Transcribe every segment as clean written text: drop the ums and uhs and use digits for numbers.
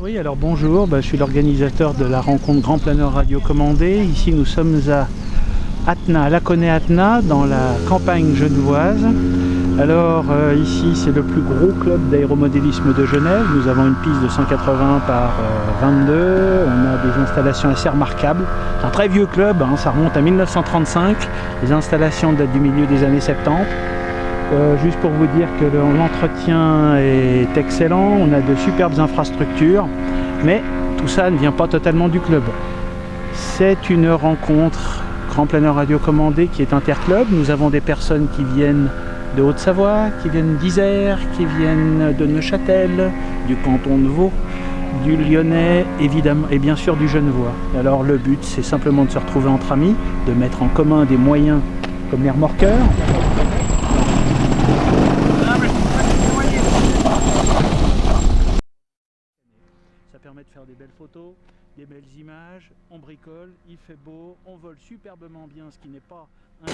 Oui, alors bonjour, je suis l'organisateur de la rencontre Grand Planeur Radiocommandé. Ici nous sommes à Atna, à Laconay-Atna, dans la campagne genevoise. Alors ici c'est le plus gros club d'aéromodélisme de Genève. Nous avons une piste de 180 par 22, on a des installations assez remarquables. C'est un très vieux club, ça remonte à 1935, les installations datent du milieu des années 70. Juste pour vous dire que l'entretien est excellent, on a de superbes infrastructures, mais tout ça ne vient pas totalement du club. C'est une rencontre Grand Planeur Radiocommandé qui est interclub. Nous avons des personnes qui viennent de Haute-Savoie, qui viennent d'Isère, qui viennent de Neuchâtel, du canton de Vaud, du Lyonnais évidemment, et bien sûr du Genevois. Alors le but c'est simplement de se retrouver entre amis, de mettre en commun des moyens comme les remorqueurs. Ça permet de faire des belles photos, des belles images, on bricole, il fait beau, on vole superbement bien, ce qui n'est pas un...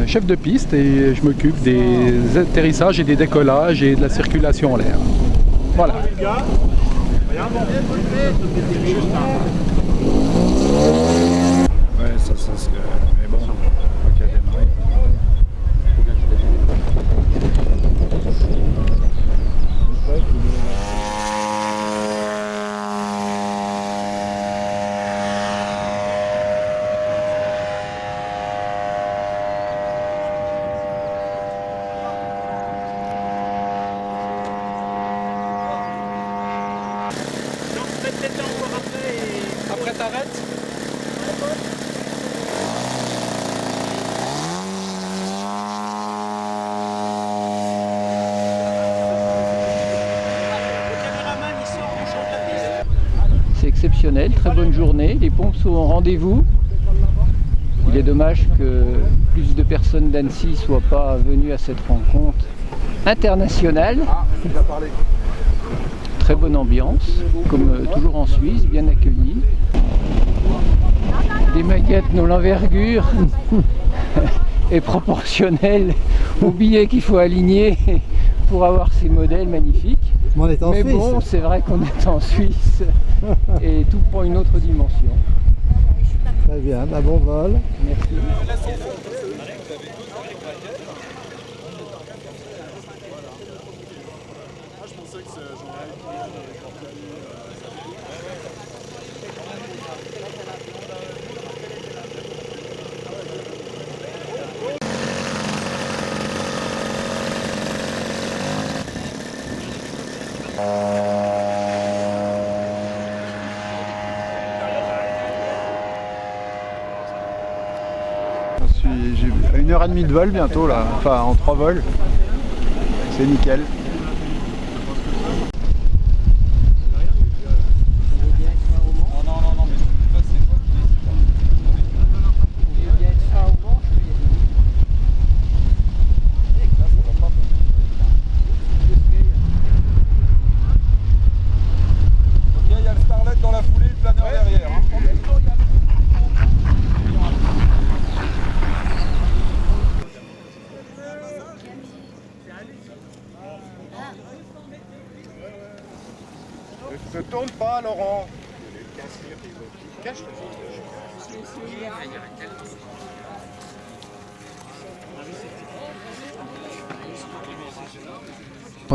Chef de piste et je m'occupe des atterrissages et des décollages et de la circulation en l'air. Voilà. Ouais, ça c'est... Mais bon, faut qu'elle démarre. Après t'arrêtes. C'est exceptionnel, très bonne journée, les pompes sont au rendez-vous. Il est dommage que plus de personnes d'Annecy ne soient pas venues à cette rencontre internationale. Très bonne ambiance, comme toujours en Suisse, bien accueilli. Des maquettes dont l'envergure est proportionnelle au billet qu'il faut aligner pour avoir ces modèles magnifiques. Mais bon, c'est vrai qu'on est en Suisse et tout prend une autre dimension. Très bien, bon vol. Merci. J'ai 1h30 de vol bientôt là, enfin en 3 vols. C'est nickel. Ne tourne pas, Laurent.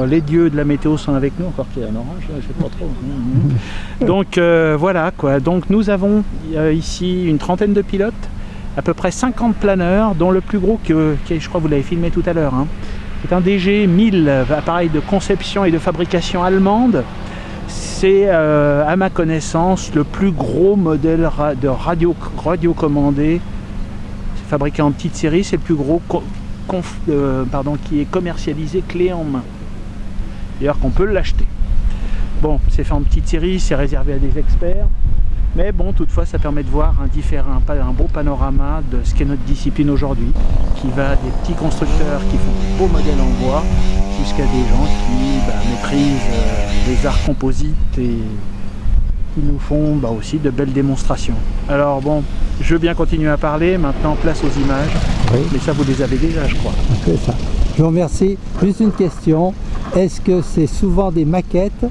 Les dieux de la météo sont avec nous, encore qu'il y a un orange, je sais pas trop. Donc voilà quoi. Donc nous avons ici une trentaine de pilotes, à peu près 50 planeurs, dont le plus gros, qui je crois que vous l'avez filmé tout à l'heure, c'est un DG 1000, appareil de conception et de fabrication allemande. C'est à ma connaissance le plus gros modèle de radiocommandé fabriqué en petite série. C'est le plus gros qui est commercialisé clé en main. D'ailleurs qu'on peut l'acheter. Bon, c'est fait en petite série, c'est réservé à des experts. Mais bon, toutefois, ça permet de voir un beau panorama de ce qu'est notre discipline aujourd'hui, qui va des petits constructeurs qui font des beaux modèles en bois, jusqu'à des gens qui maîtrisent les arts composites et qui nous font aussi de belles démonstrations. Alors bon, je veux bien continuer à parler, maintenant place aux images, oui. Mais ça vous les avez déjà, je crois. C'est ça. Je vous remercie. Juste une question, est-ce que c'est souvent des maquettes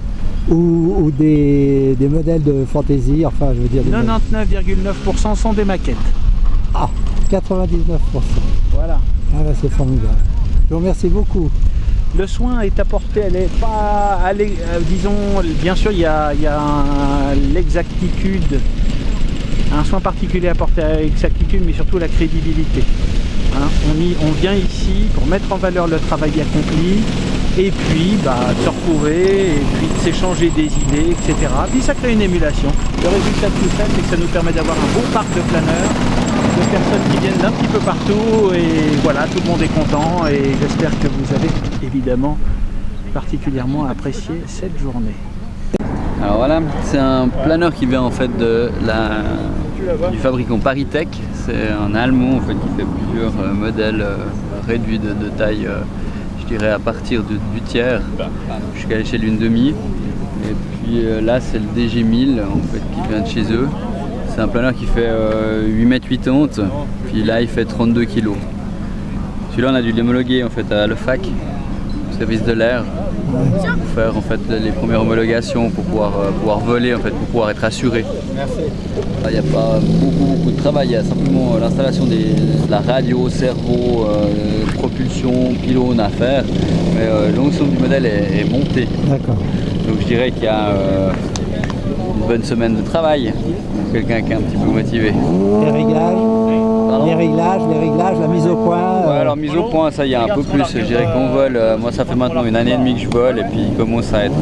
ou des modèles de fantaisie, enfin je veux dire... 99,9% sont des maquettes. Ah, 99%. Voilà. Ah là, c'est formidable. Je vous remercie beaucoup. Le soin est apporté, elle est pas, disons, bien sûr il y a l'exactitude, un soin particulier apporté à l'exactitude, mais surtout la crédibilité. Hein, on vient ici pour mettre en valeur le travail accompli, et puis de se retrouver, et puis de s'échanger des idées, etc. Puis ça crée une émulation. Le résultat de tout ça, c'est que ça nous permet d'avoir un beau parc de planeurs, de personnes qui viennent d'un petit peu partout, et voilà, tout le monde est content, et j'espère que vous avez évidemment particulièrement apprécié cette journée. Alors voilà, c'est un planeur qui vient en fait du fabricant Paritech. C'est un Allemand en fait qui fait plusieurs modèles réduits de taille, je dirais à partir du tiers jusqu'à l'échelle d'une demi. Et puis là c'est le DG1000 en fait qui vient de chez eux. C'est un planeur qui fait 8,80 m, puis là il fait 32 kg. Celui-là on a dû l'homologuer en fait à l'EFAC, au service de l'air, pour faire en fait les premières homologations pour pouvoir voler en fait, pour pouvoir être assuré. Il n'y a pas beaucoup de travail, il y a simplement l'installation de la radio, cerveau, propulsion, pylône à faire, mais l'ensemble du modèle est monté. D'accord. Donc je dirais qu'il y a une bonne semaine de travail pour quelqu'un qui est un petit peu motivé. Les réglages, la mise au point. Ouais, alors mise au point, ça y est un peu plus. Je dirais qu'on vole. Moi, ça fait maintenant 1 année et demie que je vole et puis il commence à être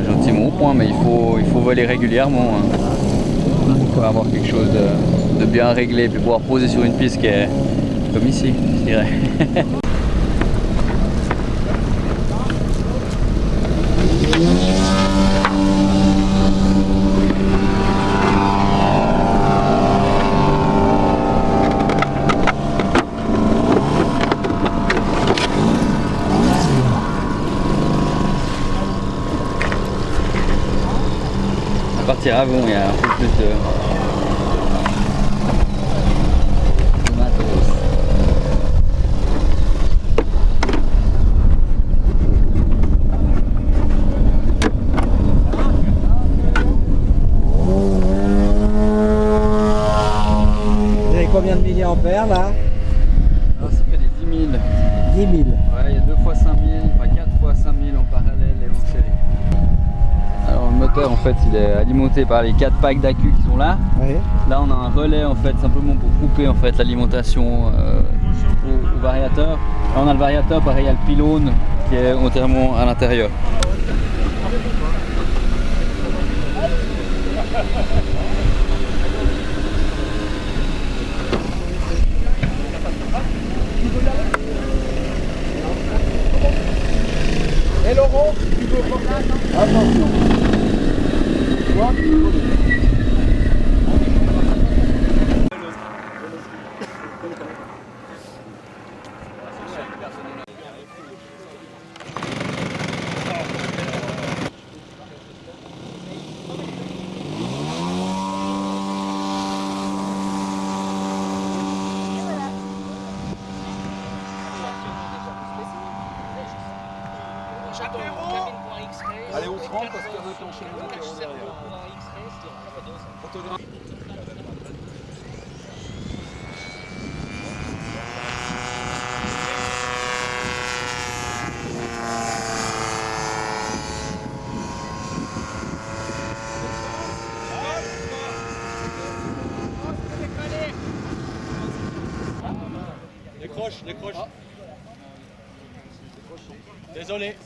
gentiment au point, mais il faut voler régulièrement. Hein. Il faut avoir quelque chose de bien réglé et puis pouvoir poser sur une piste qui est comme ici, je dirais. Partir avant, il y a un peu plus de matos. Vous avez combien de milliampères là? Alors, ça fait des 10 000. 10 000. Ouais, il y a 2 fois 5 000, enfin 4 fois 5 000 en parallèle et en série. Alors le moteur en fait il est alimenté par les 4 packs d'accu qui sont là. Oui. Là on a un relais en fait simplement pour couper en fait l'alimentation au variateur. Là on a le variateur, pareil il y a le pylône qui est entièrement à l'intérieur. Et Laurent, tu veux pas? Attention. Allez, on se rend parce qu'il y a un enchaînement derrière. Décroche. Désolé.